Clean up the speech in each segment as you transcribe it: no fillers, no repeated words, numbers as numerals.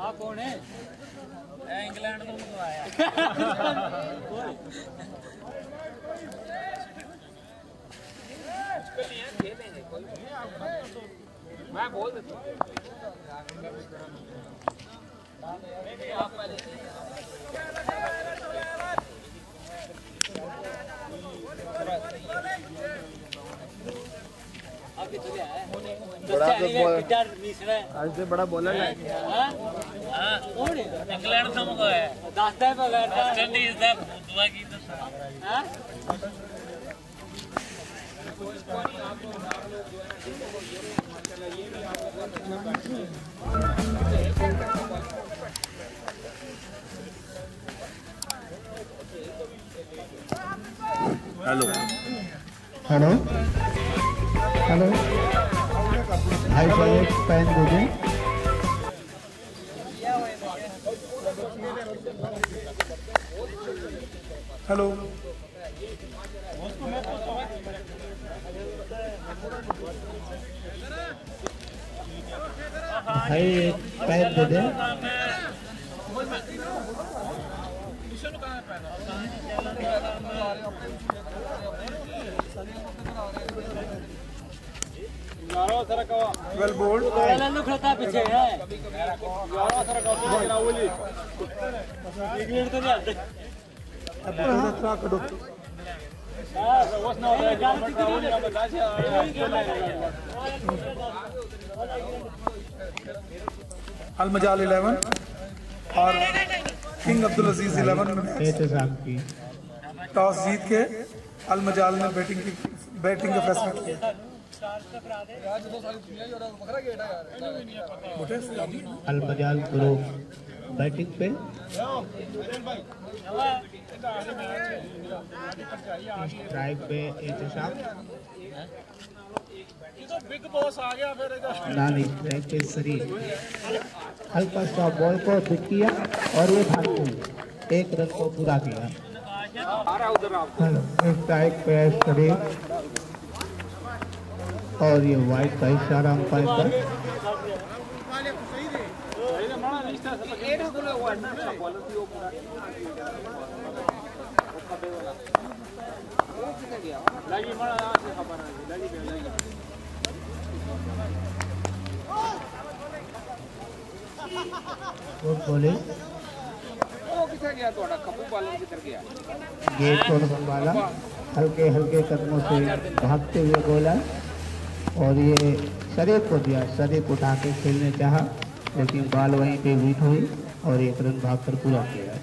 आप कौन है? इंग्लैंड तो मंगवाया। मैं बोल देता हूँ। आज से बड़ा बॉलर है। इंग्लैंड तो मंगवाया। दास्ता है बगैर वेस्टइंडीज दा दुआ की तो हां हेलो हेलो हेलो भाई को एक पेन दे दें। हेलो भाई एक पेन दे दें। वेल बोल्ड खड़ा पीछे है। अल मजाल 11 और किंग अब्दुल अजीज 11 में की टॉस जीत के अल मजाल ने बैटिंग का फैसला किया। अल मजाल ग्रुप बैटिंग पे स्ट्राइक पे एहतशाम बिग बॉस आ गया फिर नानी स्ट्राइक पे शरीर हल्का सा बॉल को हिट किया और ये भागते हुए एक रन को पूरा किया। स्ट्राइक पे शरीर और ये वाइड का इशारा अंपायर का। बॉलिंग गेट छोड़ने वाला हल्के हल्के कदमों से भागते हुए बॉलर और ये शरीफ को दिया। शरीफ उठा के खेलने चाहा लेकिन बॉल वहीं पे हिट हुई और एक रन भागकर पूरा किया।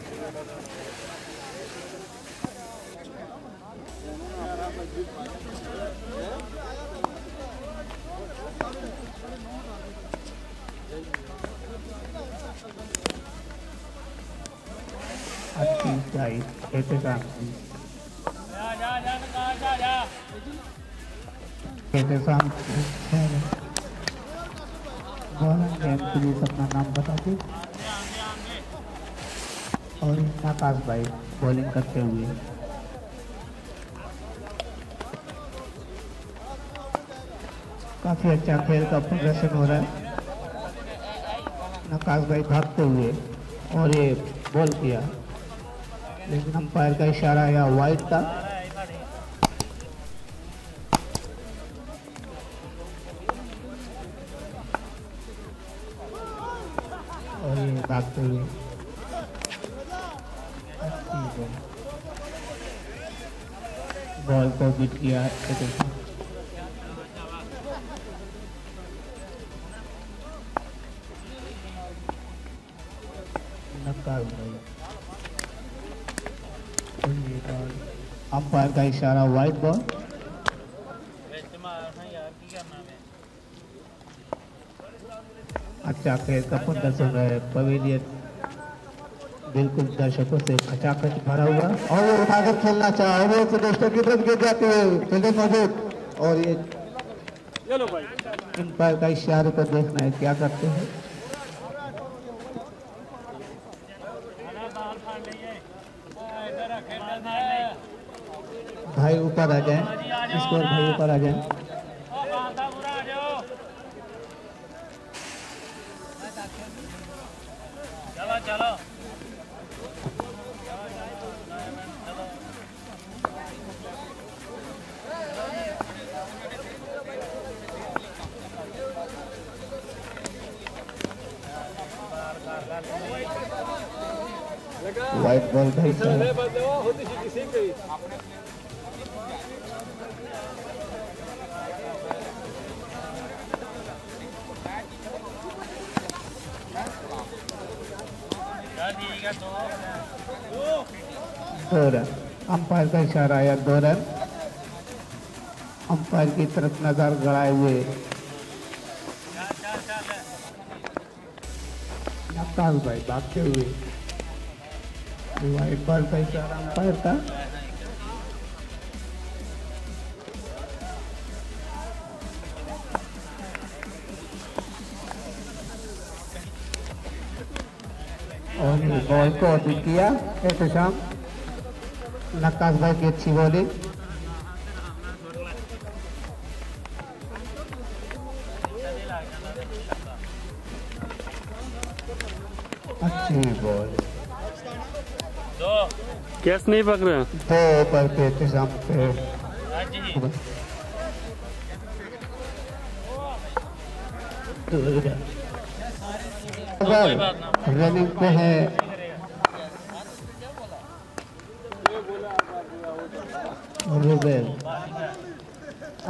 अच्छी साइड एहतशाम प्लीज अपना नाम बता दे। और आकाश भाई बॉलिंग करते हुए काफी अच्छा खेल का प्रदर्शन हो रहा है। आकाश भाई भागते हुए और ये बॉल किया लेकिन अंपायर का इशारा आया वाइड था। और ये भागते हुए बॉल को बीट किया। अंपायर का इशारा वाइड बॉल। अच्छा खेल का प्रदर्शन है। पवेलियन बिल्कुल दर्शकों से खचाखच भरा हुआ और वो उठाकर खेलना चाहा और वो दर्शक की तरफ गिर जाते हुए फील्डर मौजूद और ये अंपायर का इशारे पर देखना है क्या करते हैं। भाई ऊपर आ जाए स्कोर भाई ऊपर आ जाए। चलो वाइट बॉल भाई साहब ठीक है 2 रन। अंपायर का इशारा आया 2 रन। अंपायर की तरफ नजर गड़ाए हुए नक्काल भाई भागते हुए वाइट बॉल का इशारा अंपायर का। और ये बॉल को अभी किया एहतशाम। नक्काश भाई की अच्छी बॉलिंग। अच्छी बॉल। कैस नहीं पकड़े 2 ओवर के एहतशाम पे रनिंग पे है रुबेल।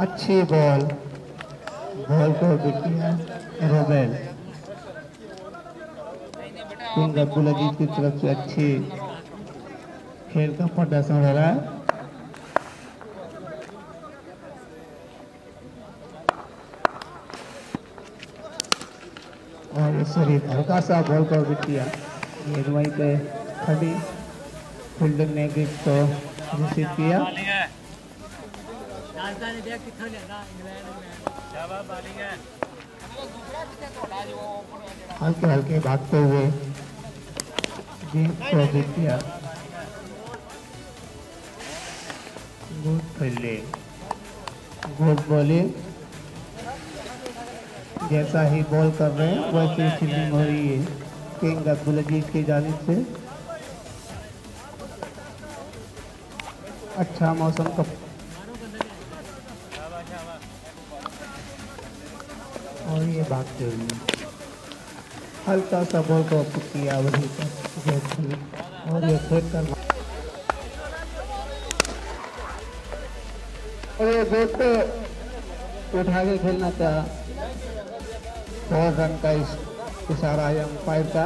अच्छी बॉल को भी किया रुबेल। किंग अब्दुल अजीज की तरफ से अच्छी खेल का प्रदर्शन हो रहा है। और ये शरीफ हल्का सा बॉल को भी किया। ये वहीं पे खड़ी फील्डर ने भी तो रिसीव किया। हल्के हल्के भागते हुए गेंद को भी किया। Good fielding, good bowling. जैसा ही बॉल कर रहे हैं वैसे ही फील्डिंग हो रही है किंग अब्दुल अजीज की जानिब से। अच्छा मौसम का और ये भागते हुए हल्का सा बॉल को अप किया वहीं पर और ये फेंक कर और ये बैट पे उठा के खेलना था। 4 रन का इशारा है अंपायर का।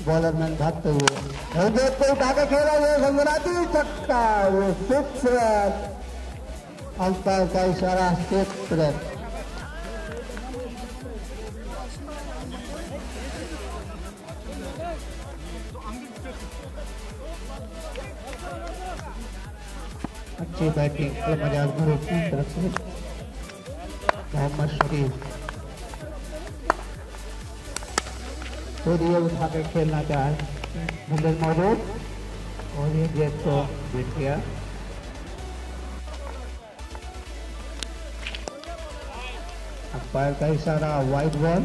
बॉलर मैन भागते हुए बैट पे उठा के खेला हुआ गुजराती छक्का। वो 6 रन। अंपायर का इशारा 6 रन। अच्छी बैटिंग मजाज ग्रुप की तरफ से मोहम्मद शरीफ। खुद ये उठा के खेलना चाहे मिडल मौजूद और ये गेंद को बीट गया। अंपायर का इशारा वाइड बॉल।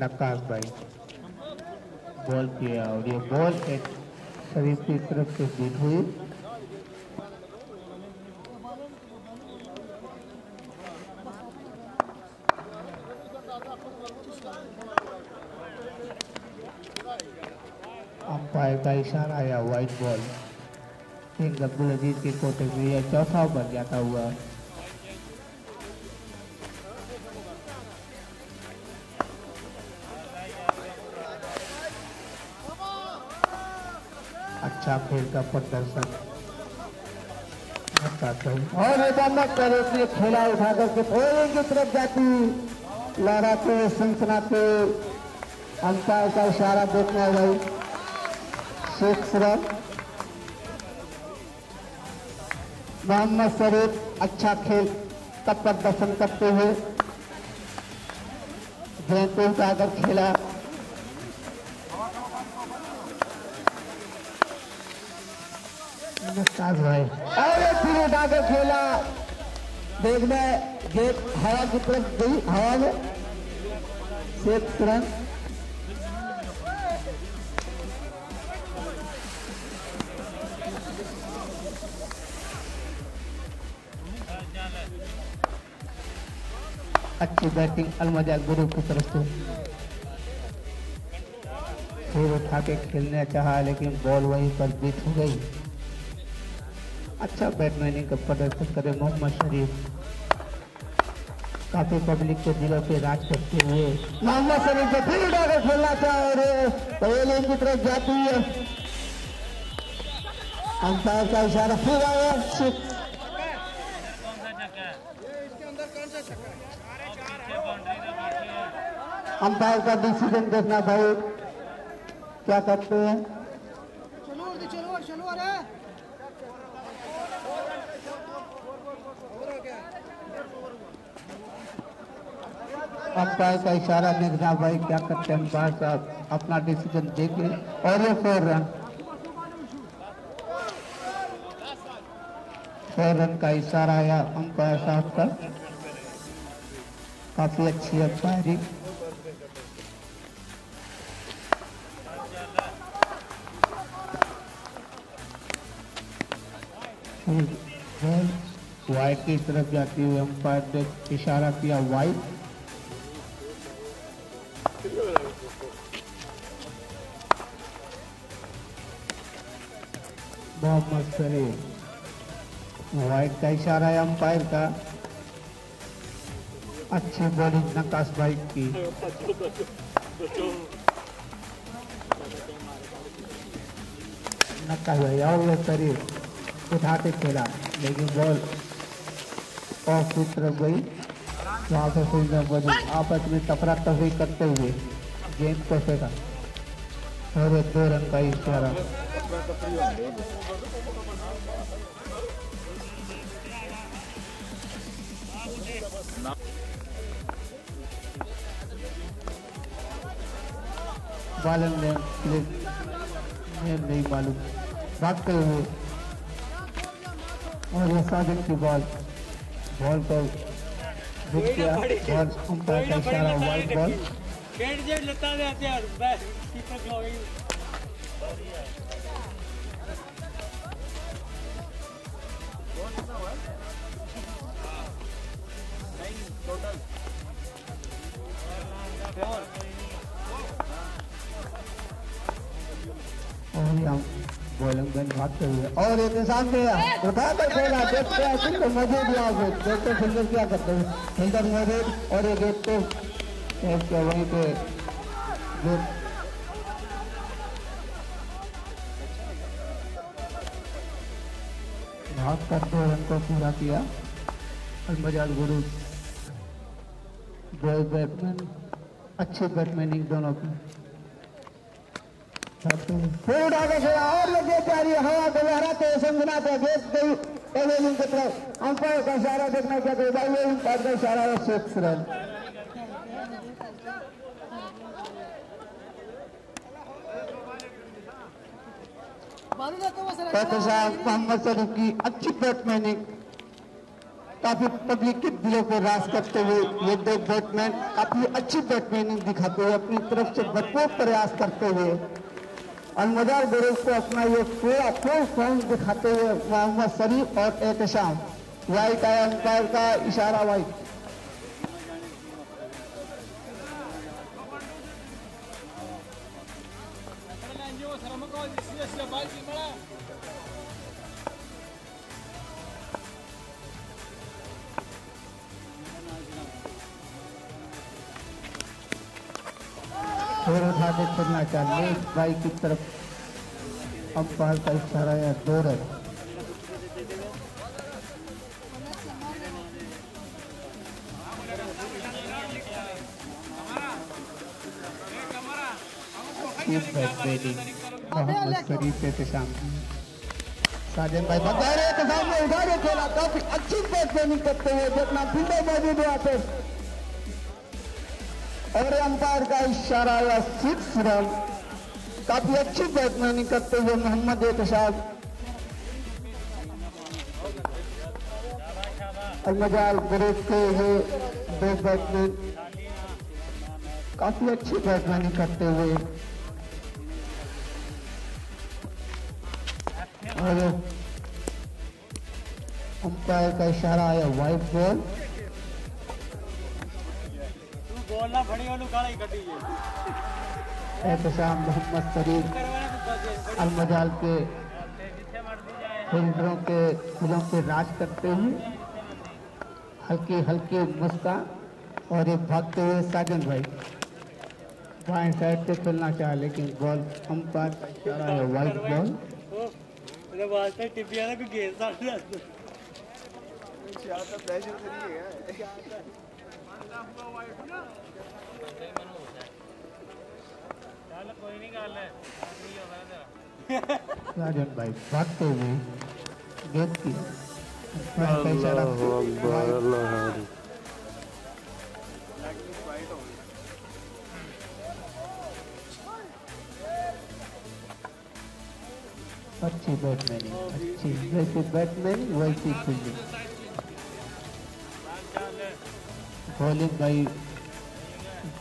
नक्काश भाई बॉल किया और ये बॉल एक शरीफ की तरफ से बीट हुई। अंपायर का इशारा आया वाइड बॉल। किंग अब्दुल अजीज की कोटे में यह चौथा ओवर जाता हुआ। अच्छा खेल का प्रदर्शन और उसने खेला उठा करके बॉलिंग की तरफ जाती लहराते हुए सनसनाते अंपायर का इशारा देखना है भाई। 6 रन। मोहम्मद शरीफ अच्छा खेल का प्रदर्शन करते हुए गेंद को उठाकर खेला। भाई और फिर उठाकर खेला। देखना गेंद हवा की तरफ गई, हवा में 6 रन। अच्छी बैटिंग अलमजाक ग्रुप की तरफ से। फिर उठा के खेलने चाहा लेकिन बॉल वहीं पर बीट हो गई। अच्छा बैट्समैनिंग का प्रदर्शन करे मोहम्मद शरीफ। काफी पब्लिक के दिलों पे राज करते हुए मोहम्मद शरीफ को फिर उठाकर खेलना चाह और पहले की तरफ जाती है। अंपायर का इशारा फिर आया। अंपायर का डिसीजन देखना भाई, क्या करते हैं। अंपायर का इशारा देखना भाई, क्या करते हैं अंपायर साहब, अपना डिसीजन देखिए। और ये 4 रन, 4 रन का इशारा आया अंपायर साहब का। काफी अच्छी अंपायरिंग। वाइट की तरफ जाती हुई अंपायर ने इशारा किया वाइट। मोहम्मद शरीफ, वाइट का इशारा है अंपायर का। अच्छी बॉलिंग नकाश भाई की। नकाश भाई और शरीफ उठा के खेला लेकिन बॉल ऑफ की तरफ गई। वहां से सुंदर बॉलिंग आपस में टपरा टपरी करते हुए गेंद को फेंका और 2 रन का इशारा। बालन ने नहीं मालूम भागते हुए और ये साजिद की बॉल को रुक गया। बॉल अंपायर का इशारा वाइट बॉल। और हम बॉलिंग बंद भागते हुए और एक सामने उठाकर खेला। देखते हैं फिर मौजूद यहाँ पे देखते फिल्डर क्या करते हैं। फिल्डर मौजूद और ये देखते वहीं पे भाग कर 2 रन को पूरा किया। अलमजाक गुरु बैट्समैन, अच्छे बैट्समैनिंग दोनों की। फिर उठा के खेला और लगे प्यारी हवा को लहराते समझना था गेंद गई एवेलिन की तरफ। अंपायर का इशारा देखना क्या भाई, अंपायर का इशारा है 6 रन। मोहम्मद शरीफ की अच्छी बैट्समैनिंग काफी पब्लिक के दिलों पर राज करते हुए ये 2 बैट्समैन काफी अच्छी बैट्समैनिंग दिखाते हुए अपनी तरफ से भरपूर प्रयास करते हुए अलमजाक गुरु को अपना ये पूरा फुल फॉर्म दिखाते हुए मोहम्मद शरीफ और एहतशाम। वाइट आया अंपायर का इशारा वाइट। फिर उठा के खेलना चाहिए भाई की तरफ। अंपायर का इशारा या 2 रन। अच्छी बैटिंग मोहम्मद शरीफ एहतशाम की। साजन भाई बंदारे के सामने उधारे खेला, काफी अच्छी बैटिंग करते हुए जितना फील्डर मौजूद है पे और अंपायर का इशारा आया 6 रन। काफी अच्छी बैट्समैनिंग करते हुए मोहम्मद एहतशाम। अलमजाल ग्रुप के ये दो बैट्समैन काफी अच्छी बैट्समैनिंग करते हुए और अंपायर का इशारा आया वाइड बॉल। बोलना फड़ी वालू काला ही कटी एहतशाम मोहम्मद शरीफ अलमजाल के फील्डरों के दिलों पे राज करते हुए हल्की हल्की मुस्कान और एक भागते हुए साजन भाई बाएं साइड से खेलना चाहे लेकिन बॉल अंपायर का इशारा है वाइड बॉल। वास्ते टिपिया ना कोई गेंद साथ कोई नहीं गल है साजन भाई भागते हुए गेंद की अंपायर का इशारा अच्छी बैट्समैनिंग, अच्छी जैसे बैट्समैनिंग वैसी फील्डिंग। बॉलिंग भाई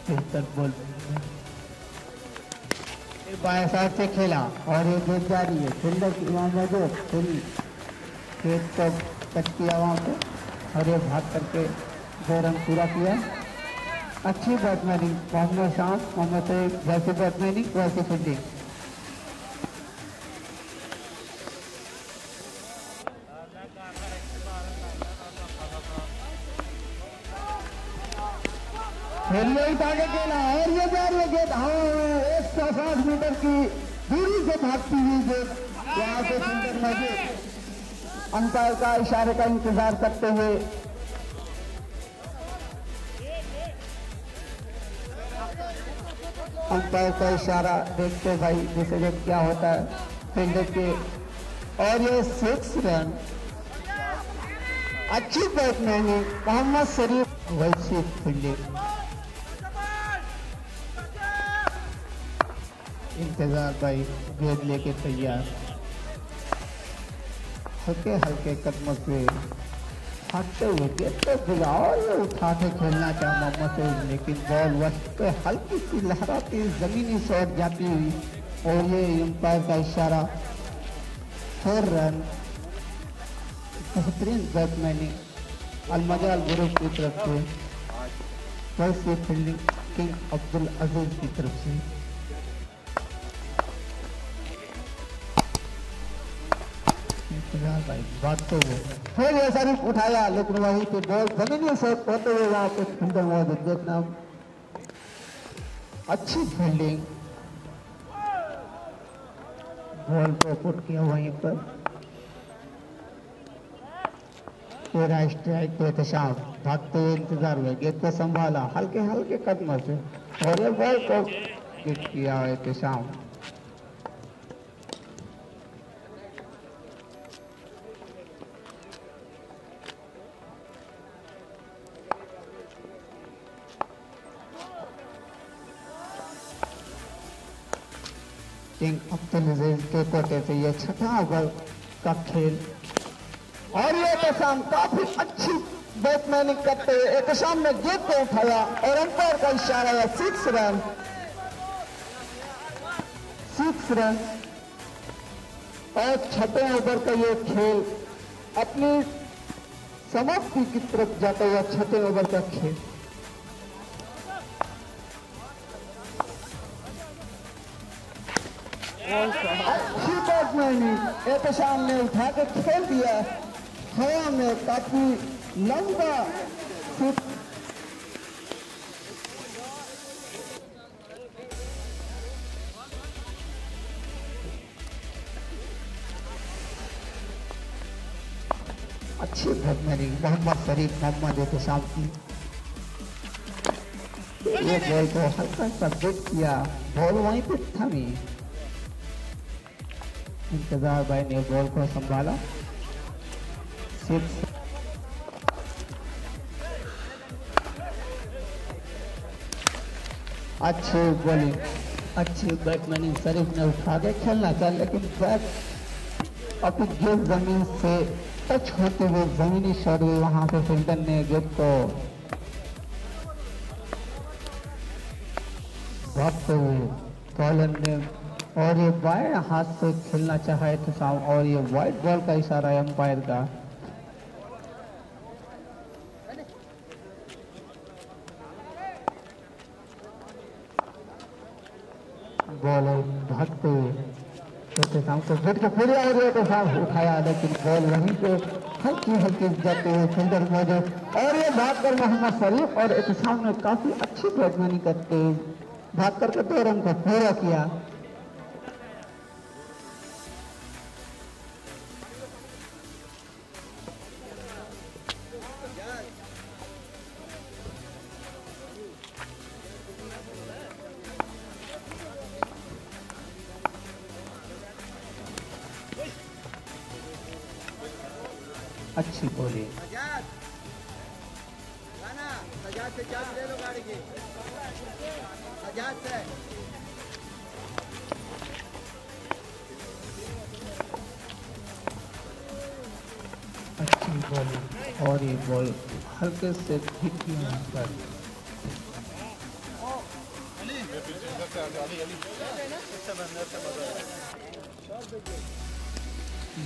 बेहतर बॉल बाएं साइड से खेला और ये गेंद जा रही है फील्डर की वहाँ मौजूद खेत को टच किया वहाँ पे और ये भाग करके 2 रन पूरा किया। अच्छी बैट्समैनिंग मोहम्मद शाम मोहम्मद से जैसी बैट्समैनिंग वैसी फील्डिंग। आगे खेला और ये जा रही है गेंद 160 मीटर की दूरी से भागती हुई गेंद यहाँ से फील्डर मौजूद अंपायर का इशारे का इंतजार करते हुए अंपायर का इशारा देखते भाई जैसे क्या होता है फील्डर के और ये 6 रन। अच्छी बैट्समैनिंग मोहम्मद शरीफ वैसी फील्डिंग। इंतजार भाई गेंद लेके तैयार हल्के हल्के कदमों से भागते हुए गेंद पे बुलाओ उठा के खेलना चाहे मोहम्मद शरीफ लेकिन बॉल वक्त पे हल्की सी लहराती जमीनी शॉट जाती हुई और ये अंपायर का इशारा 4 रन। बेहतरीन बैट्समैनिंग अलमजाल ग्रुप की तरफ से वैसी फील्डिंग किंग अब्दुल अजीज की तरफ से। भाई भागते हुए फिर ये शरीफ उठाया लेकिन वहीं पे बॉल जमीनी शॉट होते हुए वहां पे फील्डर मौजूद देखना अच्छी फील्डिंग बॉल को पुट किया वहीं पर तेरा स्ट्राइक एहतशाम भागते हुए इंतजार हुए गेंद को संभाला हल्के हल्के कदमों से और ये बॉल को हिट किया एहतशाम। किंग अब्दुल अजीज के कोटे से ये 6ठा ओवर का खेल और ये एहतशाम काफी अच्छी बैट्समैनिंग करते हुए एहतशाम ने गेंद को उठाया और अंपायर का इशारा है 6 रन। 6 रन और 6ठे ओवर का ये खेल अपनी समाप्ति की तरफ जाता हुआ 6ठे ओवर का खेल। अच्छी बैट्समैनिंग एहतशाम ने उठा के खेल दिया हवा में काफी लंबा शूट। अच्छी बैट्समैनिंग मोहम्मद शरीफ मोहम्मद एहतशाम की ये बॉल को हल्का सा ब्रेक किया, बॉल वहीं पे थमी। इंतजार भाई ने बॉल को संभाला, सिक्स। अच्छी बॉलिंग, अच्छी बैट्समैनिंग शरीफ ने उठा के खेलना था, लेकिन बैट अपनी गेंद जमीन से टच होते हुए जमीनी शॉट हुई, वहां पे फील्डर ने गेंद को भागते हुए बॉलर ने, और ये बाएं हाथ से खेलना चाहा एहतसाम, और ये वाइट बॉल का इशारा है अंपायर का। बॉलर भागते हुए एहतसाम को फिर के पूरे और एहतसाम उठाया, लेकिन बॉल वहीं पे हल्की हल्की जाते हुए फील्डर मौजूद, और ये भागकर मोहम्मद शरीफ और एहतसाम ने काफी अच्छी बैट्समैनिंग करते हुए भाग करके 2 रन को पूरा किया। अच्छी बॉलिंग, अच्छी बॉलिंग, और ये बॉल हल्के से हिट किया यहाँ पर।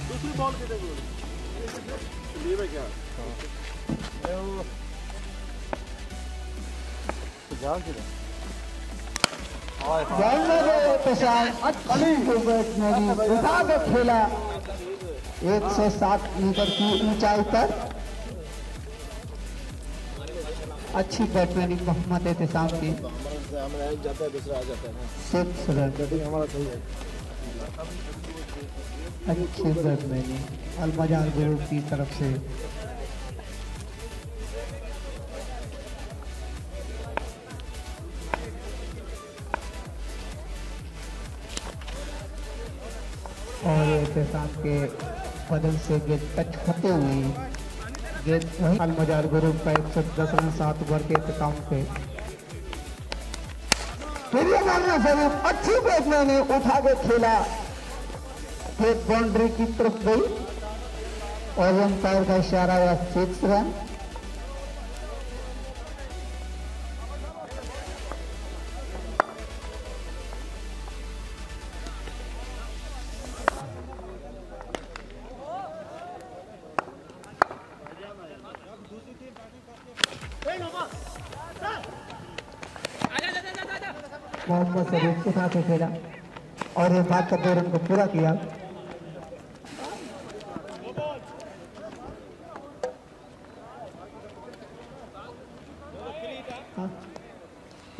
दूसरी बॉल कितने लिए क्या उठा के खेला 107 मीटर की ऊंचाई पर। अच्छी बैट्समैनिंग मोहम्मद एहतसाम की, 6 रन। अच्छी बैट्समैनिंग अलमजार ग्रुप की तरफ से। और एहतसाम के बदल से गेंद टच होते हुए गेंद वही अलमजार ग्रुप का 110 रन 7 ओवर के एहतसाम पे। फिर ये मारना शरीफ अच्छी बैट्समैनिंग उठा के खेला, एक बाउंड्री की तरफ गई, और अंपायर का इशारा हुआ 6 रन। मोहम्मद शरीफ उठा के खेला, और ये बात का 2 रन को पूरा किया।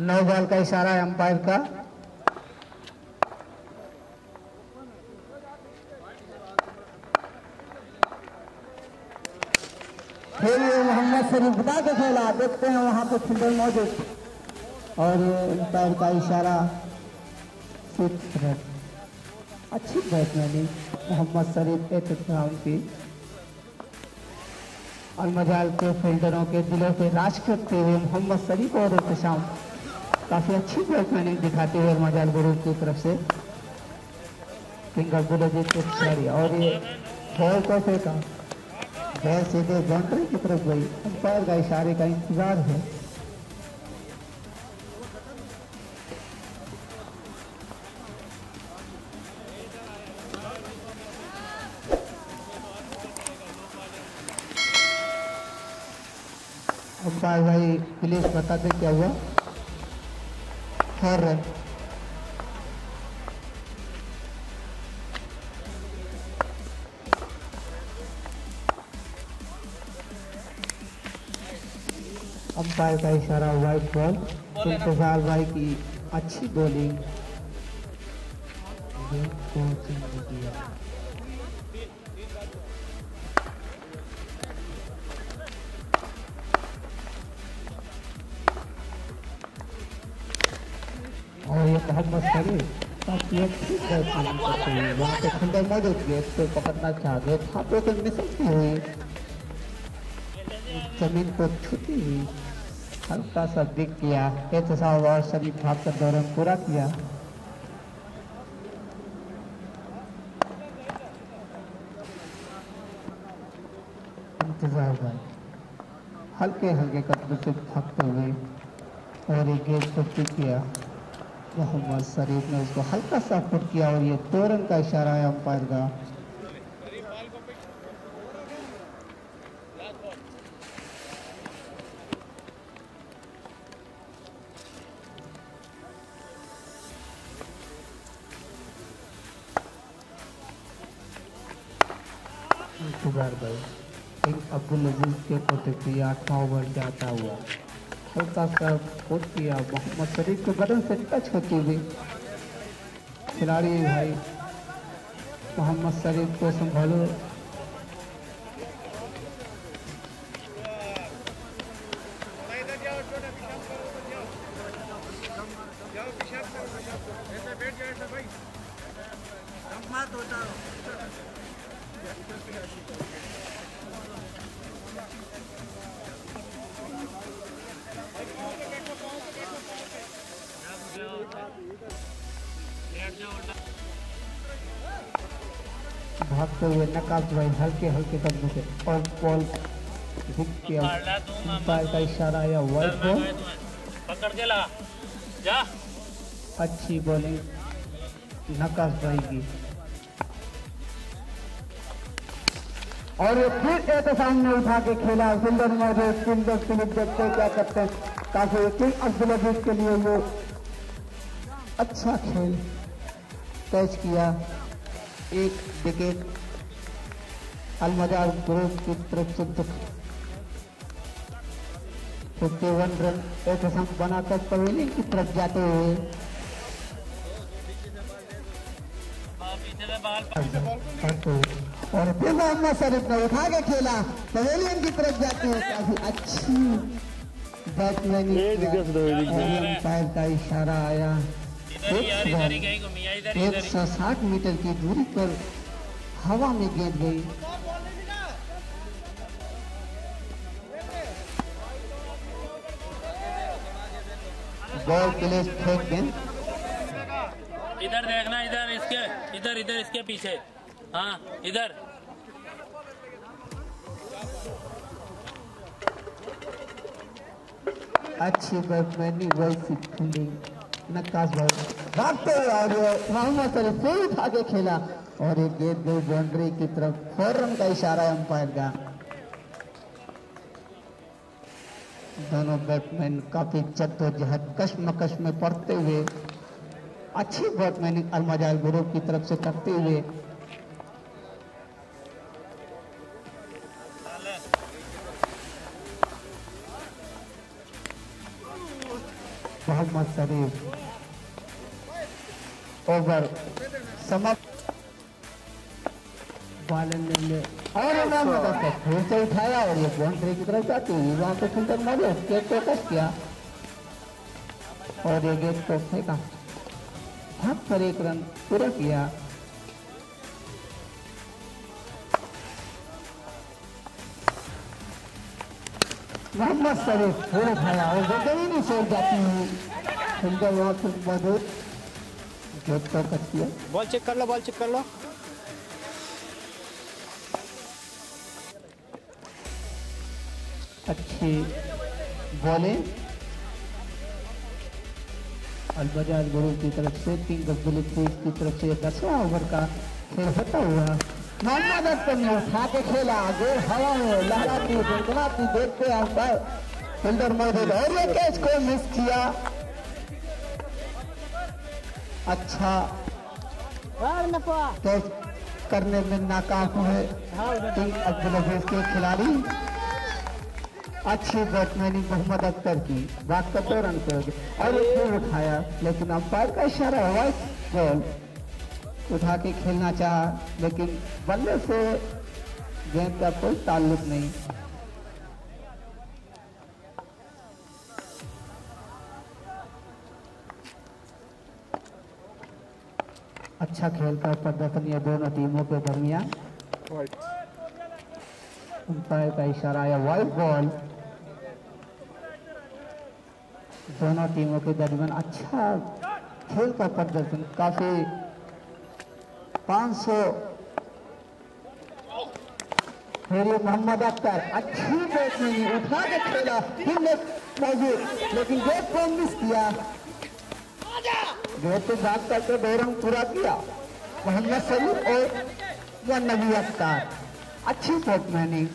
नौ बॉल का इशारा है अंपायर का। फिर मोहम्मद शरीफ बता के खेला, देखते हैं वहां पे फील्डर मौजूद, और अंपायर का इशारा 6 रन। अच्छी बैट्समैनिंग मोहम्मद शरीफ एहतसाम की अलमजाल के फील्डरों के दिलों पे राज करते हुए मोहम्मद शरीफ और एहतसाम काफी अच्छी बैट्समैनिंग दिखाते हुए अलमजाल ग्रुप की तरफ से। किंग अब्दुल अजीज को खिलाड़ी, और ये बॉल को फेंका, बॉल सीधे बाउंड्री की तरफ गई। अंपायर का इशारे का इंतजार है। अंपायर भाई प्लीज बता दे क्या हुआ। 4 रन। अंपायर का इशारा वाइट बॉल। इंतजार भाई की अच्छी बॉलिंग किया। मोहम्मद शरीफ काफी अच्छी बैटिंग करते हुए वहाँ पे सुंदर मौजूद गेंद पे पकड़ना चाह गए हाथों से मिसलती हुई जमीन को छूती हुई हल्का सा दिख गया एहतसाब और शरीफ भाग कर दौरान पूरा किया। इंतजार भाई हल्के हल्के कदम से भागते हुए और एक गेंद को पिक किया। मोहम्मद शरीफ ने उसको हल्का सा पुट किया और ये 2 रन का इशारा है अंपायर का। भाई अब्दुल अजीज के प्रतिक्रिया 8वां ओवर जाता हुआ हल्का सा पुट किया मोहम्मद शरीफ के बदन से टच होती हुई खिलाड़ी भाई मोहम्मद शरीफ को संभालो। भागते हुए नकाब भाई हल्के हल्के कदमों से और बॉल हिट किया अंपायर का इशारा या वाइड बॉल पकड़ के ला जा। अच्छी बॉलिंग नकाब भाई की और ये फिर एहतसाम ने उठा के खेला सुंदर मौजूद सुंदर सुनित देखते क्या करते हैं काफी किंग अब्दुल अजीज के लिए वो अच्छा खेल कैच किया। एक विकेट अलमजार ग्रुप की तरफ से 51 रन एहतसाम बनाकर पवेलियन की तरफ जाते हुए और फिर मोहम्मद शरीफ ने उठा के खेला पवेलियन की तरफ जाते हुए काफी अच्छी बैट्समैन अंपायर का इशारा आया। 160 मीटर की दूरी पर हवा में गेंद गई। बॉल प्लेस फेंक गेंद इधर देखना इधर इसके पीछे हाँ इधर अच्छी बैट्समैनिंग वैसी फील्डिंग नक्काश भाई भागते हुए और मोहम्मद शरीफ फिर उठा के खेला और एक गेंद गई बाउंड्री की तरफ 4 रन का इशारा है अंपायर का। दोनों बैट्समैन काफी जद्दोजहद कश्मकश में पड़ते हुए अच्छी बैट्समैनिंग अलमजार ग्रुप की तरफ से करते हुए मोहम्मद शरीफ ओवर समाप्त और फिर से उठाया और ये बाउंड्री की तरफ जाती हुई वहां पे सुंदर मारे गेंद को टच किया और ये गेंद को फेंका भाग पर 1 रन पूरा किया। मोहम्मद शरीफ फिर उठाया और जमीनी से जाती हुई सुंदर वहां पर मौजूद गेंद को टच किया। बॉल चेक कर लो अच्छी बॉलिंग अलमजार ग्रुप की तरफ से किंग अब्दुल अजीज की तरफ से 10वां ओवर का खेल होता हुआ मोहम्मद अख्तर ने उठा के खेला गेंद हवा में लहराती गुनगुनाती देखते अंपायर फील्डर मौजूद और ये कैच को मिस किया। अच्छा कैच करने में नाकाम हुए किंग अब्दुल अजीज के खिलाड़ी। अच्छी बैट्समैनिंग मोहम्मद अख्तर की बात का 2 रन पे और फिर उठाया लेकिन अंपायर का इशारा हुआ बॉल उठा के खेलना चाहा लेकिन बल्ले से गेंद का कोई ताल्लुक नहीं। अच्छा खेल का प्रदर्शन ये दोनों टीमों के दरमियान। अंपायर का इशारा आया वाइड बॉल। दोनों टीमों के दरमियान अच्छा खेल का प्रदर्शन, काफी 500। फिर ये मोहम्मद अख्तर अच्छी बैट्समैन उठा के खेला, मौजूद, लेकिन गेट को मिस किया। गेट पे बात करके 2 रन पूरा किया मोहम्मद शरीफ और नबी अख्तर। अच्छी बैट्समैनिंग,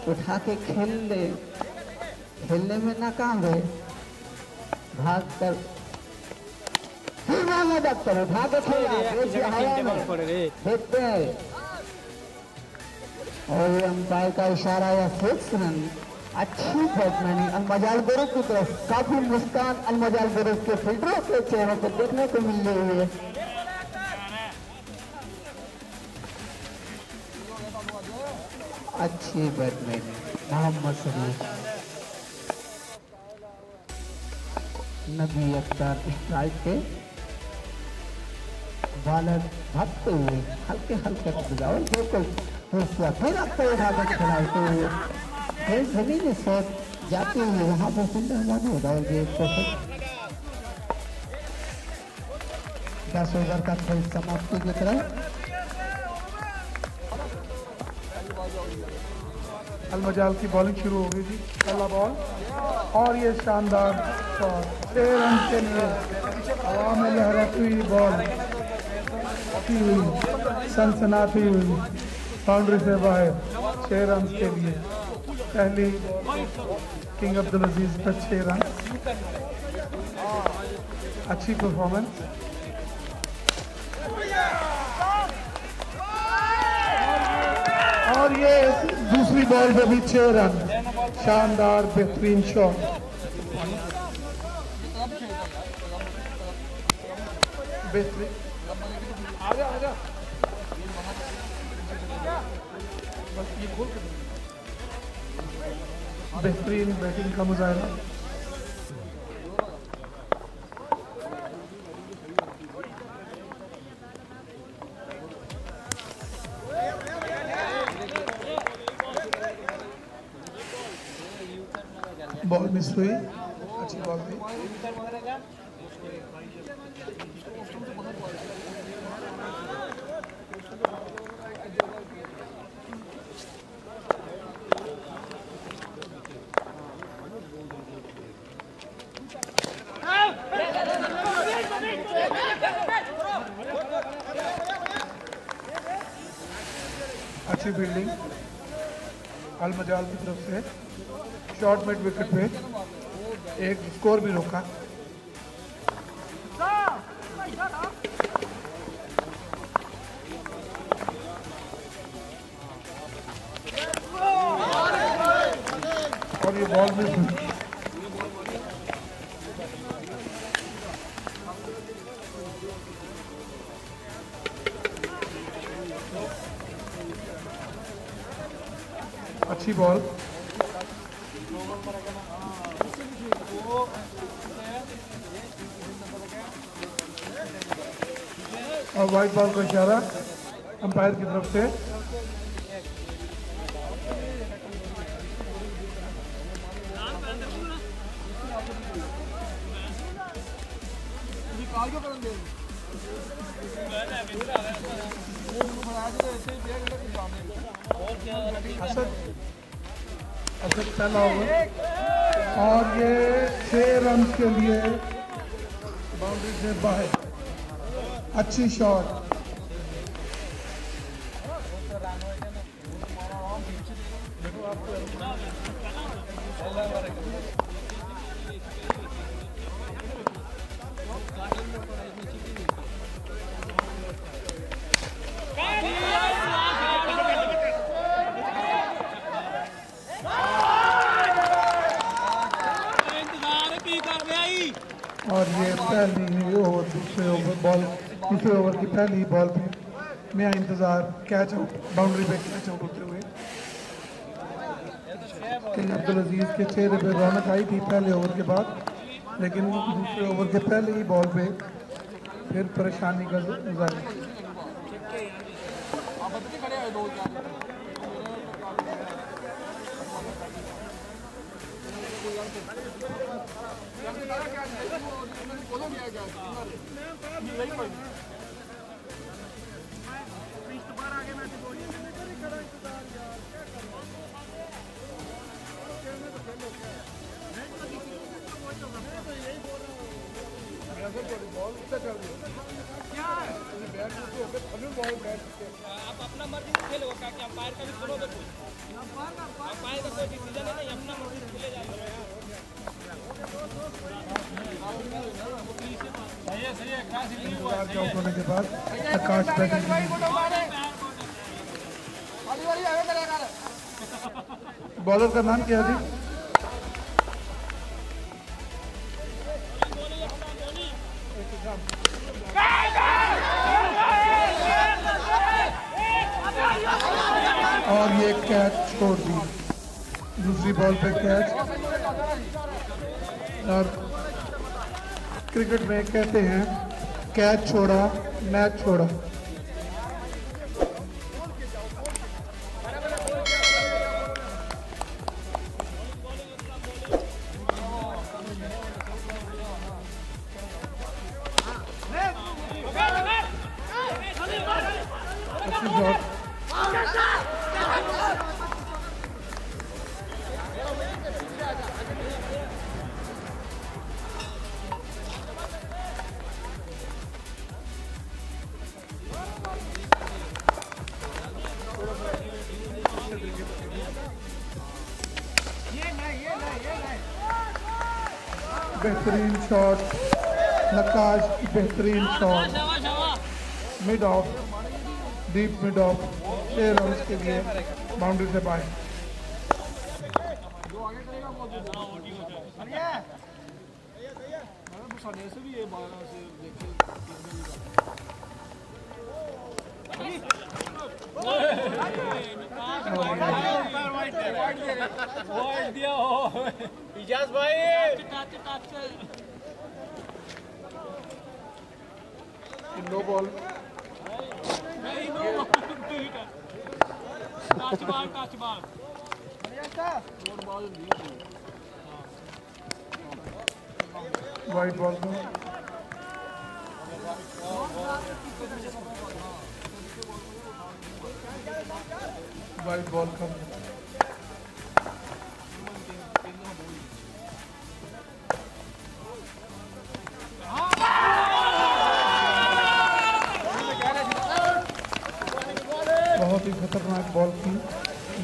उठा के खेलने में नाकाम रहे। भाग कर फिर मोहम्मद अख्तर उठा के खेला, देखते हैं। और ये अंपायर का इशारा या 6 रन। अच्छी बैट्समैनिंग अलमजाल गुरुप की तरफ, काफी मुस्कान अलमजाल गुरुप के फील्डरों के चेहरों पर देखने को मिल रही है। अच्छी बैट्समैनिंग मोहम्मद शरीफ, नबी अख्तर स्ट्राइक पे, बॉलर भागते हुए हल्के हल्के बजाओ बिल्कुल फिर आपको उठा कर खिलाए तो फिर जमीन शॉट जाते हुए वहां पर फील्डर मौजूद और गेट को 10 ओवर का खेल समाप्ति की तरफ। अलमजाल की बॉलिंग शुरू हो गई थी, पहला बॉल और ये शानदार शॉट 6 रन के लिए। हवा में लहराती हुई बॉल सनसनाती हुई बाउंड्री से बाहर 6 रन के लिए। पहली किंग अब्दुल अजीज पर 6 रन, अच्छी परफॉर्मेंस। और ये दूसरी बॉल पे भी 6 रन, शानदार बेहतरीन शॉट। बेहतरीन, आजा आजा, बेहतरीन बैटिंग का मुजाहरा। बॉल मिस हुई, अच्छी बॉल थी। अच्छी फील्डिंग अलमजाल की तरफ से, शॉर्ट मिड विकेट पे एक स्कोर भी रोका। और ये बॉल भी अच्छी बॉल। और वाइट बॉल का इशारा अंपायर की तरफ से। असद पहला ओवर और ये 6 रन के लिए बाउंड्री से बाहर। अच्छी शॉट, और ये पहली ओवर दूसरे ओवर की पहली बॉल पे मेरा इंतजार कैच आउट, बाउंड्री पे कैच आउट होते हुए। किंग अब्दुल अजीज के चेहरे पे रौनक आई थी पहले ओवर के बाद, लेकिन दूसरे ओवर के पहले ही बॉल पे फिर परेशानी का आप अपना मर्जी से खेलो क्या क्या अंपायर का भी सुनोगे कोई अंपायर का कोई डिसीजन है नहीं अपना मर्जी से खेले जाओ सही है क्रॉस आउट होने के बाद आकाश बैटिंग बॉलर का नाम क्या है? और ये कैच छोड़ दी, दूसरी बॉल पे कैच। और क्रिकेट में कहते हैं कैच छोड़ा मैच छोड़ा। बेहतरीन शॉट नकाश, बेहतरीन shot mid off, deep mid off, 6 run के लिए बाउंड्री से बाहर। इजाज भाई no ball wide ball wide ball का बहुत ही खतरनाक बॉल थी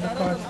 नकाश।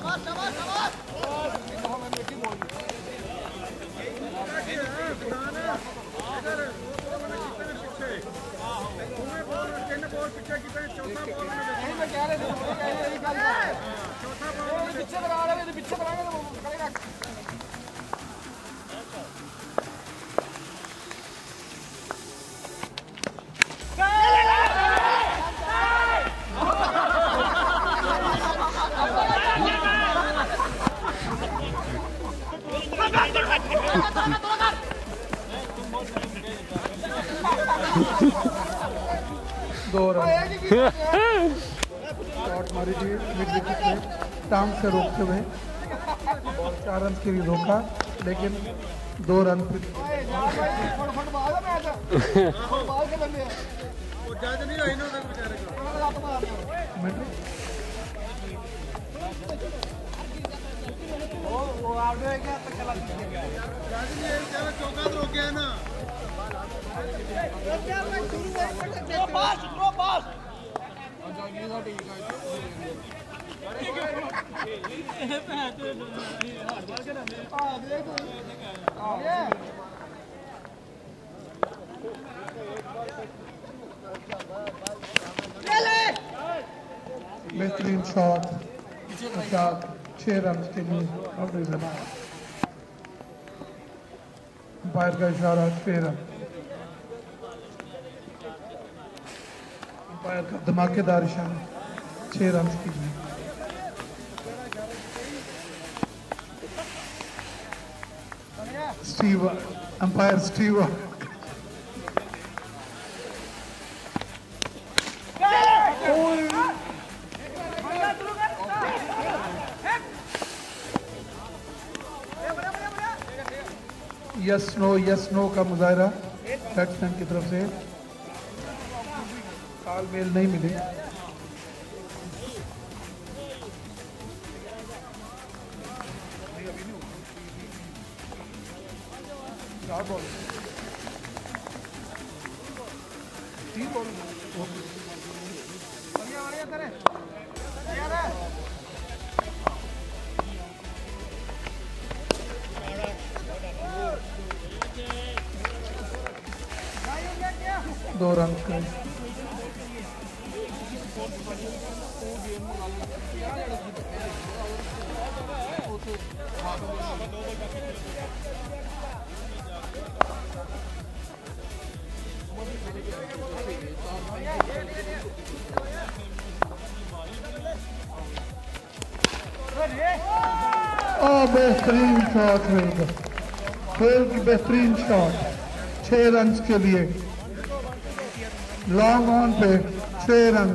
दो रन शॉट मारी थी मिड विकेट में टांग से रोकते हुए और 4 रन के लिए रोका, लेकिन 2 रन बेहतरीन शॉट 6 रन के लिए बाउंड्री से बाहर। अंपायर का इशारा 6 रन। अंपायर का धमाकेदार इशारा 6 रन के लिए। अंपायर स्टीव यस नो का मुजाहरा बैट्समैन की तरफ से, तालमेल नहीं मिले। दो रन का बेहतरीन शॉट है, फिर बेहतरीन शॉट 6 रन के लिए। लॉन्ग ऑन पे 6 रन।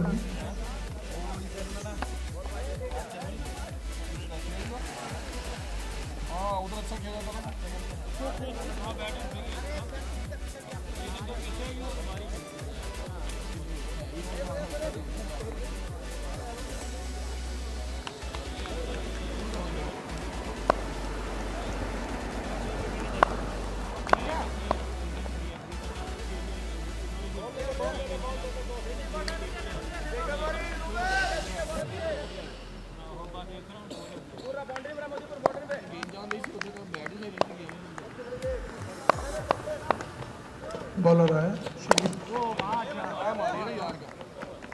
बॉलर आया,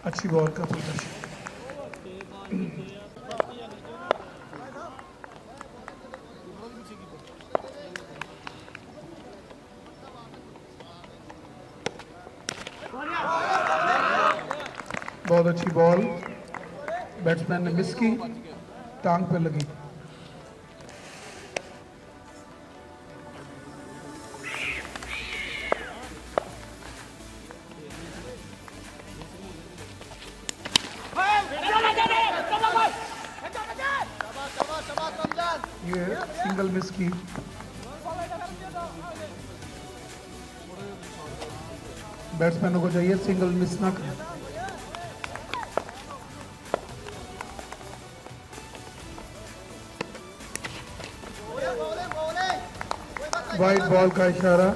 अच्छी बॉल का प्रदर्शन। बहुत अच्छी बॉल, बैट्समैन ने मिस की, टांग पे लगी। ये सिंगल मिस की। बैट्समैनों को चाहिए सिंगल मिस ना करें। वाइड बॉल का इशारा,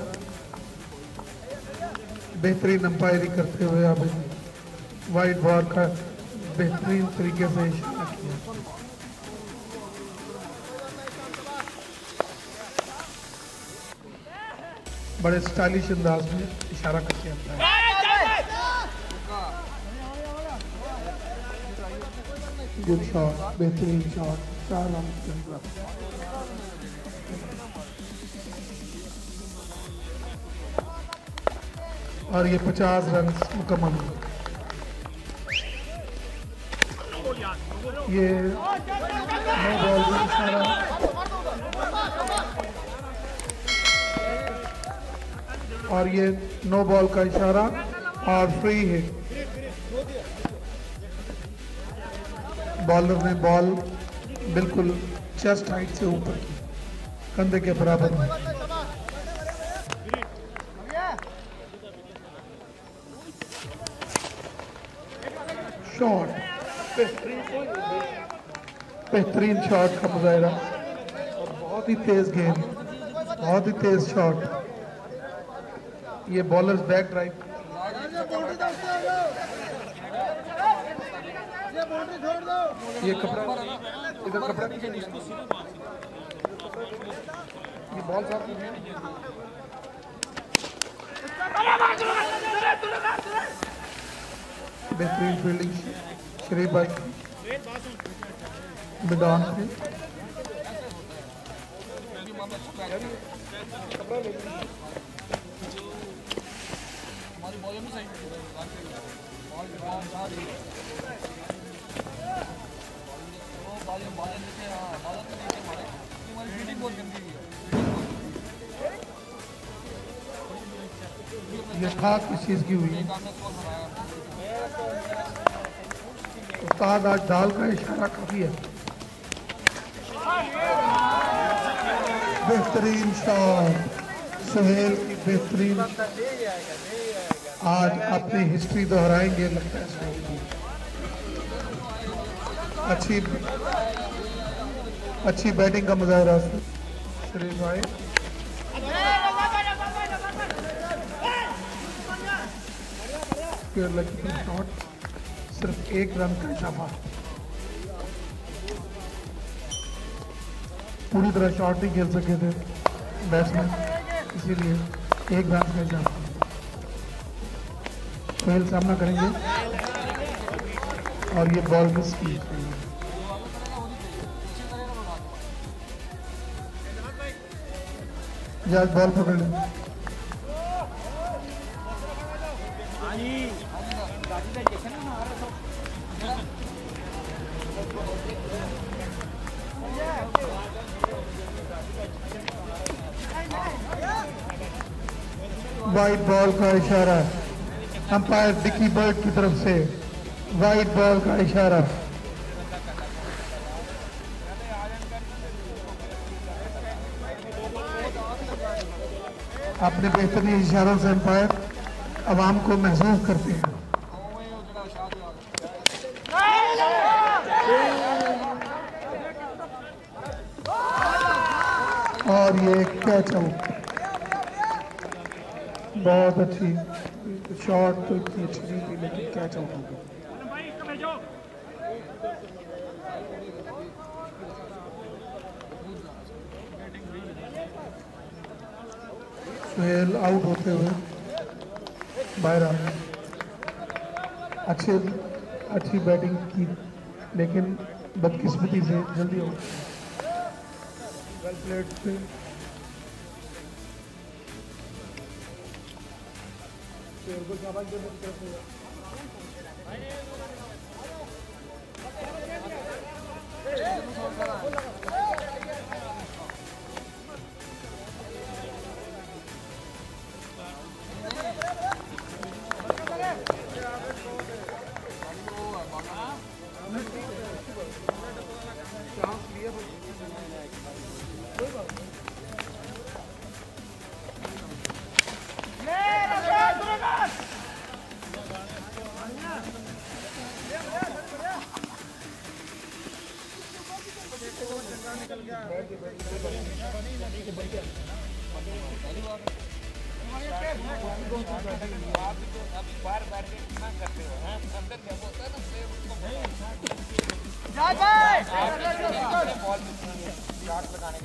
बेहतरीन अंपायरी करते हुए आप वाइड बॉल का बेहतरीन तरीके से इशारा किया। बड़े स्टाइलिश अंदाज में इशारा करके आता है। गुड शॉट, बेहतरीन शॉट, 4 रन के अंदर। और ये 50 रन मुकम्मल। ये नो बॉल का इशारा, और ये नो बॉल का इशारा और फ्री हिट। बॉलर ने बॉल बिल्कुल चेस्ट हाइट से ऊपर की, कंधे के बराबर में। शॉट, बेहतरीन शॉट का मुजाहरा और बहुत ही तेज गेंद, बहुत ही तेज शॉट। ये बॉलर्स बैक ड्राइव, ये कपड़ा इधर, कपड़ा ये बॉल साफ कीजिए। बेहतरीन फील्डिंग शरीफ भाई मैदान पे। ये खास किस चीज की हुई है? उस्ताद आज दाल का इशारा काफी है। बेहतरीन शॉट, सुहेल की बेहतरीन आज अपनी हिस्ट्री दोहराएंगे लगता है सुहेल की। अच्छी बैटिंग का मुजाहरा सुरेश भाई। शॉट सिर्फ 1 रन का इजाफा, पूरी तरह शॉट नहीं खेल सके थे बैट्समैन, इसीलिए 1 रन का इजाफा। सोहेल सामना करेंगे और ये बॉल मिस की। जज बॉल पकड़ लें। वाइड बॉल का इशारा, अंपायर डिकी बर्ड की तरफ से वाइड बॉल का इशारा। अपने बेहतरीन इशारों से अंपायर अवाम को महसूस करते हैं। और ये कैच आउट, बहुत अच्छी शॉट, तो इतनी अच्छी नहीं थी लेकिन कैच आउट हो गया। सुहेल आउट होते हुए बाहर आ गए। अच्छी बैटिंग की लेकिन बदकिस्मती से जल्दी आउट। वेल प्लेड पे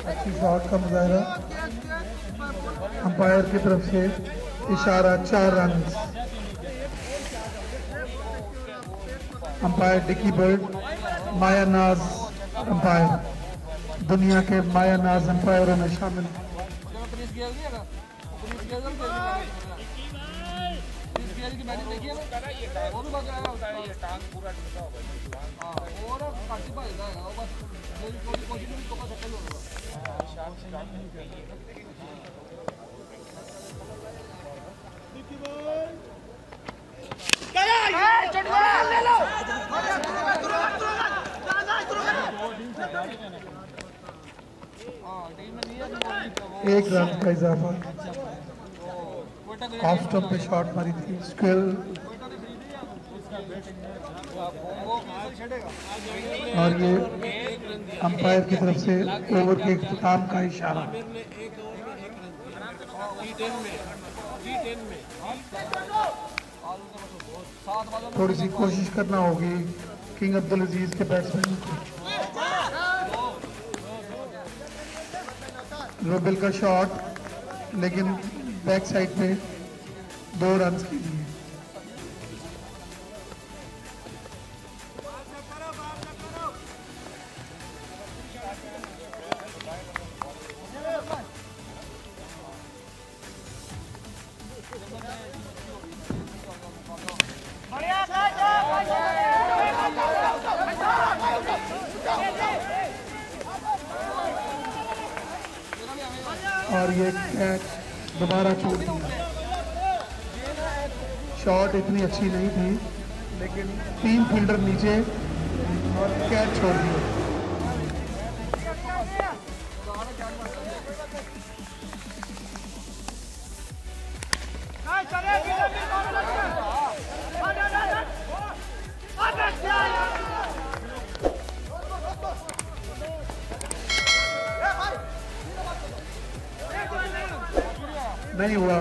अच्छी शॉट का मुजाहरा, अंपायर की तरफ से इशारा 4 रन। अंपायर डिकी बर्ड, माया नाज अंपायर, दुनिया के माया नाज अंपायरों में शामिल। एक रन का इजाफा। ऑफ स्टंप पे शॉट मारी थी, स्किल। और ये अंपायर की तरफ से ओवर के इख्तिताम का इशारा। थोड़ी सी कोशिश करना होगी किंग अब्दुल अजीज के बैट्समैन को। रोबिल का शॉट लेकिन बैक साइड पे 2 रन के लिए। और ये कैच दोबारा छोड़ दिया। शॉट इतनी अच्छी नहीं थी लेकिन 3 फील्डर नीचे और कैच छोड़ दिया। नहीं हुआ।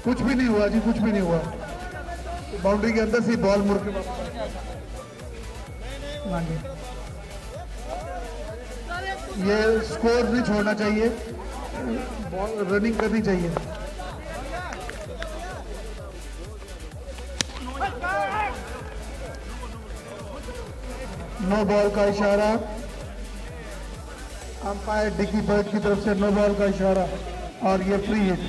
कुछ भी नहीं हुआ जी, कुछ भी नहीं हुआ। बाउंड्री के अंदर से बॉल मुड़ के वापस ये स्कोर नहीं छोड़ना चाहिए, बॉल रनिंग करनी चाहिए। नो बॉल का इशारा, अंपायर डिकी बर्ड की तरफ से नो बॉल का इशारा और ये फ्री हिट।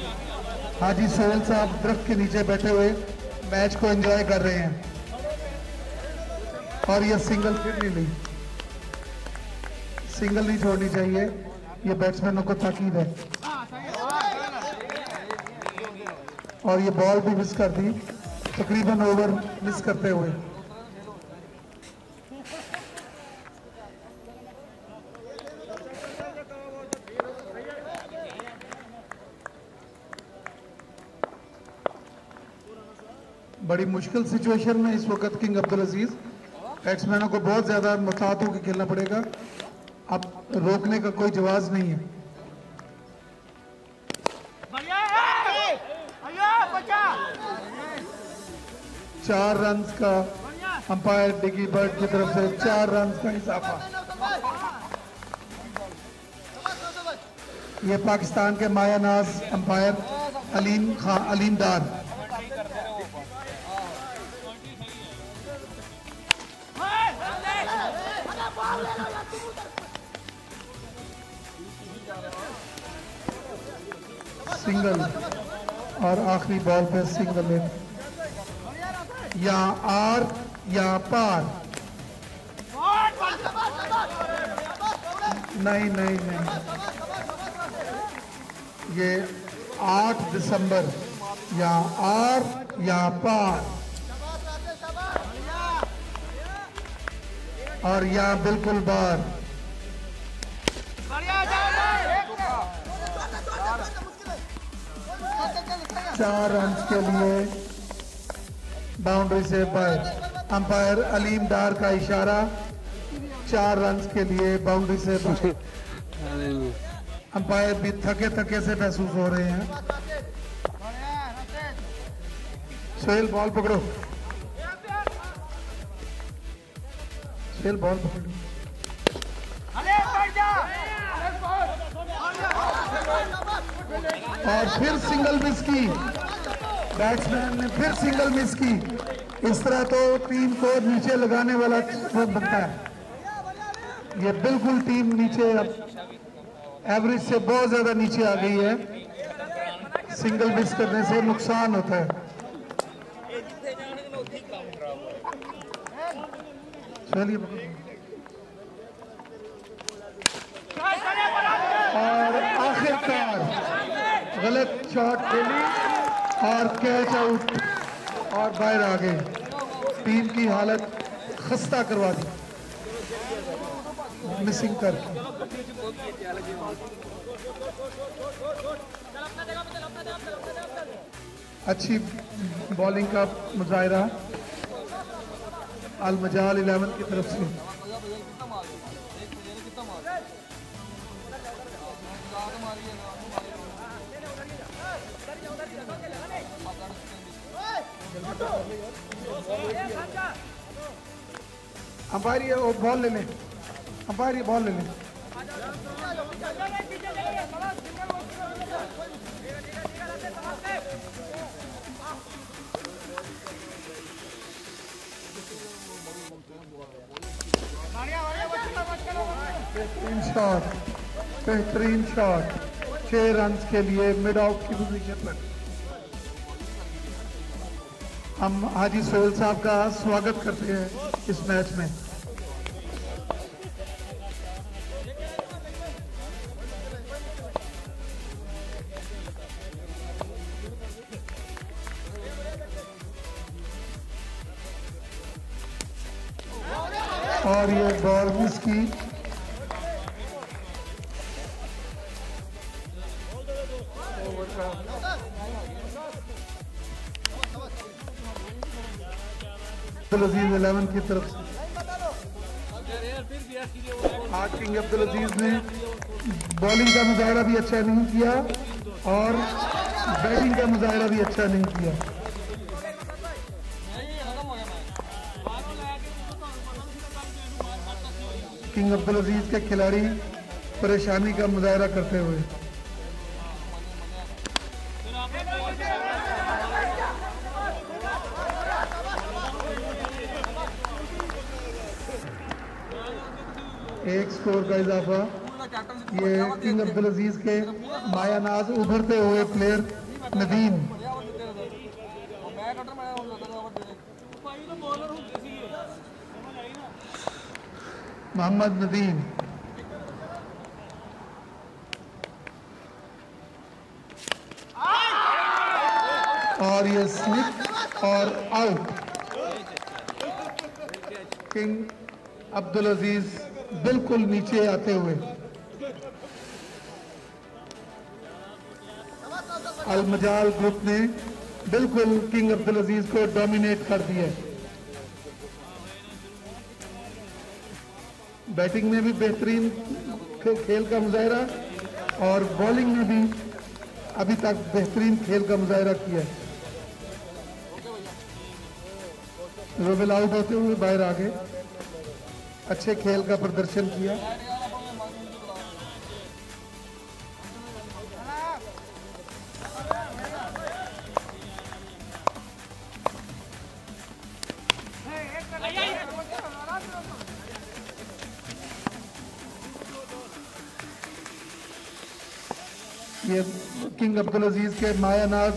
हाजी सोहेल साहब दरख्त के नीचे बैठे हुए मैच को एंजॉय कर रहे हैं और ये सिंगल फिर नहीं ली, सिंगल नहीं छोड़नी चाहिए, ये बैट्समैनों को ताकीद है। और ये बॉल भी मिस कर दी, तकरीबन ओवर मिस करते हुए। बड़ी मुश्किल सिचुएशन में इस वक्त किंग अब्दुल अजीज, बैट्समैनों को बहुत ज्यादा मुताहत होकर खेलना पड़ेगा, अब रोकने का कोई जवाब नहीं है। चार रन का अंपायर डिकी बर्ड की तरफ से 4 रन का इजाफा। ये पाकिस्तान के मायानाज अंपायर अलीम डार। सिंगल और आखिरी बॉल पे सिंगल है, या आर या पार। नहीं नहीं नहीं, ये 8 दिसंबर, या आर या पार, और या बिल्कुल बार। चार रन के लिए बाउंड्री से बाहर। अंपायर अलीम डार का इशारा, 4 रन के लिए बाउंड्री से बाहर। अंपायर भी थके थके से महसूस हो रहे हैं। सोहेल बॉल पकड़ो, सोहेल बॉल पकड़ो। और फिर सिंगल मिस की, बैट्समैन ने फिर सिंगल मिस की। इस तरह तो टीम को नीचे लगाने वाला बनता है। ये बिल्कुल टीम नीचे, अब एवरेज से बहुत ज्यादा नीचे आ गई है। सिंगल मिस करने से नुकसान होता है। चलिए, और आखिरकार गलत शॉट खेली और कैच आउट और बाहर आ गए। टीम की हालत खस्ता करवा दी मिसिंग करके। अच्छी बॉलिंग का मुजाहिरा अल मजाल 11 की तरफ से। अंपायर ये बॉल ले लें, अंपायर ये बॉल ले लें। बेहतरीन शॉट, बेहतरीन शॉट। 6 रन के लिए मिड आउट की पोजीशन पर। हम हाजी सोहेल साहब का स्वागत करते हैं इस मैच में। और ये बॉल मिस की। अजीज 11 की तरफ से आज किंग अब्दुल अजीज ने बॉलिंग का मुजाहरा भी अच्छा नहीं किया और बैटिंग का मुजाहरा भी अच्छा नहीं किया। किंग अब्दुल अजीज के खिलाड़ी परेशानी का मुजाहरा करते हुए। एक स्कोर का इजाफा। ये किंग अब्दुल अजीज के मायानाज उभरते हुए प्लेयर नदीम। मोहम्मद नदीम और ये स्लिप और आउट। किंग अब्दुल अजीज बिल्कुल नीचे आते हुए। अल मजाल ग्रुप ने बिल्कुल किंग अब्दुल अजीज को डोमिनेट कर दिया। बैटिंग में भी बेहतरीन खेल का मुजाहरा और बॉलिंग में भी अभी तक बेहतरीन खेल का मुजाहरा किया। रोबेल आउट होते हुए बाहर आ गए। अच्छे खेल का प्रदर्शन किया। ये किंग अब्दुल अजीज के मायानाज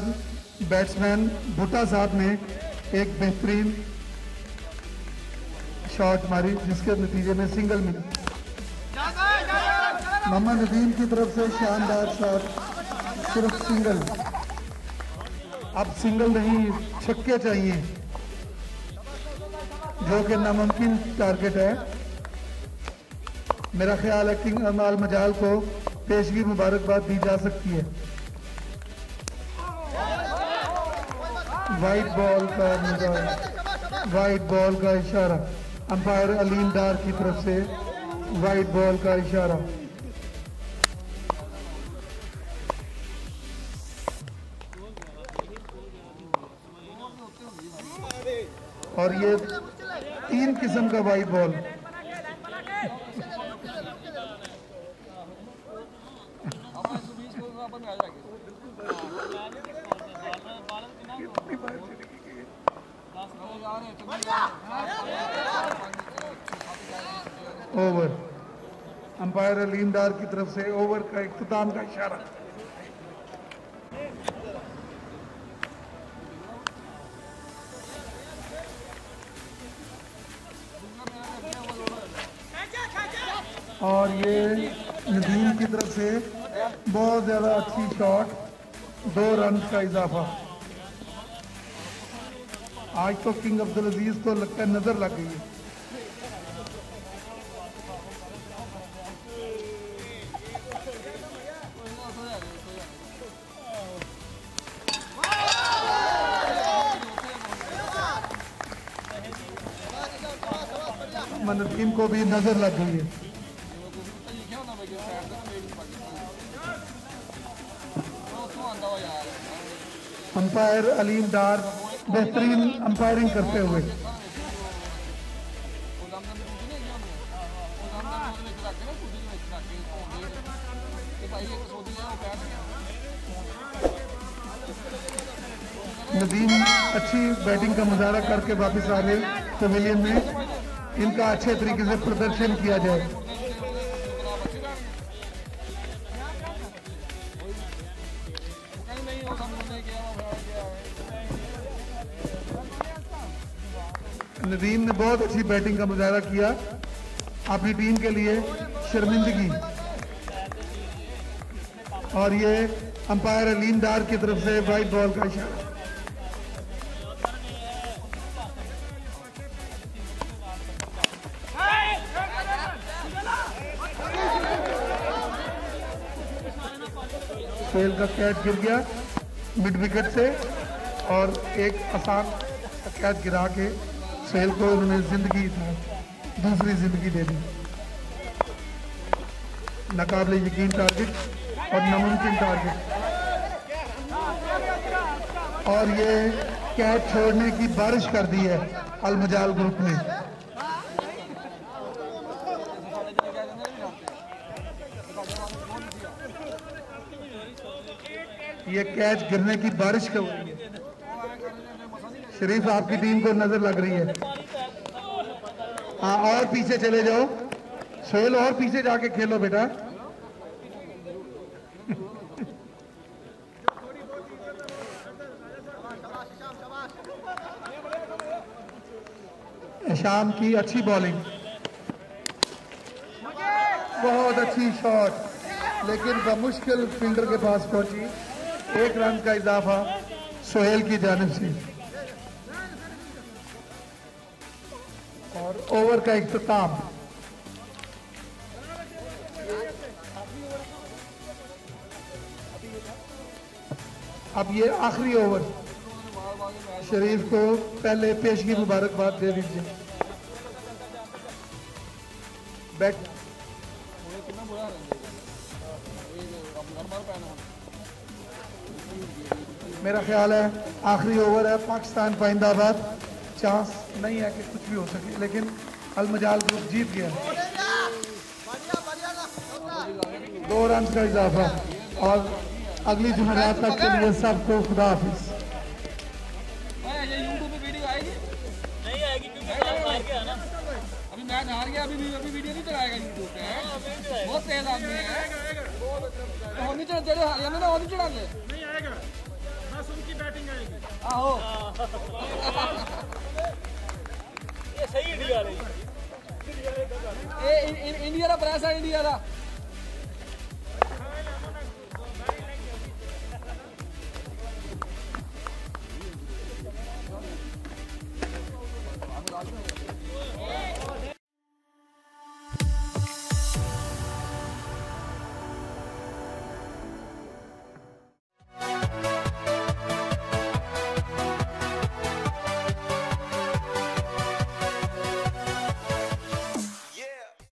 बैट्समैन भुट्टा साहब ने एक बेहतरीन शॉट मारी जिसके नतीजे में सिंगल मिली। मोहम्मद नदीम की तरफ से शानदार शॉट, सिर्फ सिंगल। अब सिंगल नहीं, छक्के चाहिए जो कि नामुमकिन टारगेट है। मेरा ख्याल है किंग अल मजाल को पेशगी मुबारकबाद दी जा सकती है। वाइट बॉल का इशारा अंपायर अलीम डार की तरफ से। वाइट बॉल का इशारा। और ये 3 किस्म का white ball. Over. Umpire Aleem Dar की तरफ से ओवर का इख्तिताम का इशारा। और ये नदीम की तरफ से बहुत ज्यादा अच्छी शॉट, 2 रन का इजाफा। आज तो किंग अब्दुल अजीज को लगता है नजर लग गई है। नदीम को भी नजर लग गई है। अंपायर अलीम डार बेहतरीन अंपायरिंग करते हुए। नदीम अच्छी बैटिंग का मुजाहरा करके वापस आ गए पवेलियन में। इनका अच्छे तरीके से प्रदर्शन किया जाए। नदीम ने बहुत अच्छी बैटिंग का मुजाहरा किया। अपनी टीम के लिए शर्मिंदगी। और ये अंपायर अलीम डार की तरफ से वाइट बॉल का इशारा। खेल का कैच गिर गया मिड विकेट से और एक आसान कैच गिरा के सोहेल को उन्होंने जिंदगी दूसरी जिंदगी दे दी। नाकाबिले यकीन टारगेट और नामुमकिन टारगेट। और ये कैच छोड़ने की बारिश कर दी है अल मजाल ग्रुप ने। ये कैच गिरने की बारिश कर रही है। शरीफ आपकी टीम को नजर लग रही है। हाँ और पीछे चले जाओ सोहेल, और पीछे जाके खेलो बेटा। शाम की अच्छी बॉलिंग, बहुत अच्छी शॉट, लेकिन बमुश्किल फील्डर के पास पहुंची। 1 रन का इजाफा सोहेल की जानिब से और ओवर का इख्तिताम। अब ये आखिरी ओवर, शरीफ को पहले पेशगी मुबारकबाद दे दीजिए। बैट मेरा ख्याल है आखिरी ओवर है। पाकिस्तान पाइंदाबाद, चांस नहीं है कि कुछ भी हो सके, लेकिन अल मजाल ग्रुप जीत गया। 2 रन का इजाफा और अगली जुमेरात तक के लिए सबको खुदा हाफिज। नहीं आएगी क्योंकि हार गया ना, अभी मैच हार गया, अभी वीडियो नहीं चलाएगा यूट्यूब पे। बहुत तेज आदमी है, और नहीं चढ़ा हरियाणा ना, और नहीं चढ़ा ले, नहीं आएगा, बस उनकी बैटिंग आएगी। आहो ये सही इंडिया रही, इंडिया का प्रयास है, इंडिया का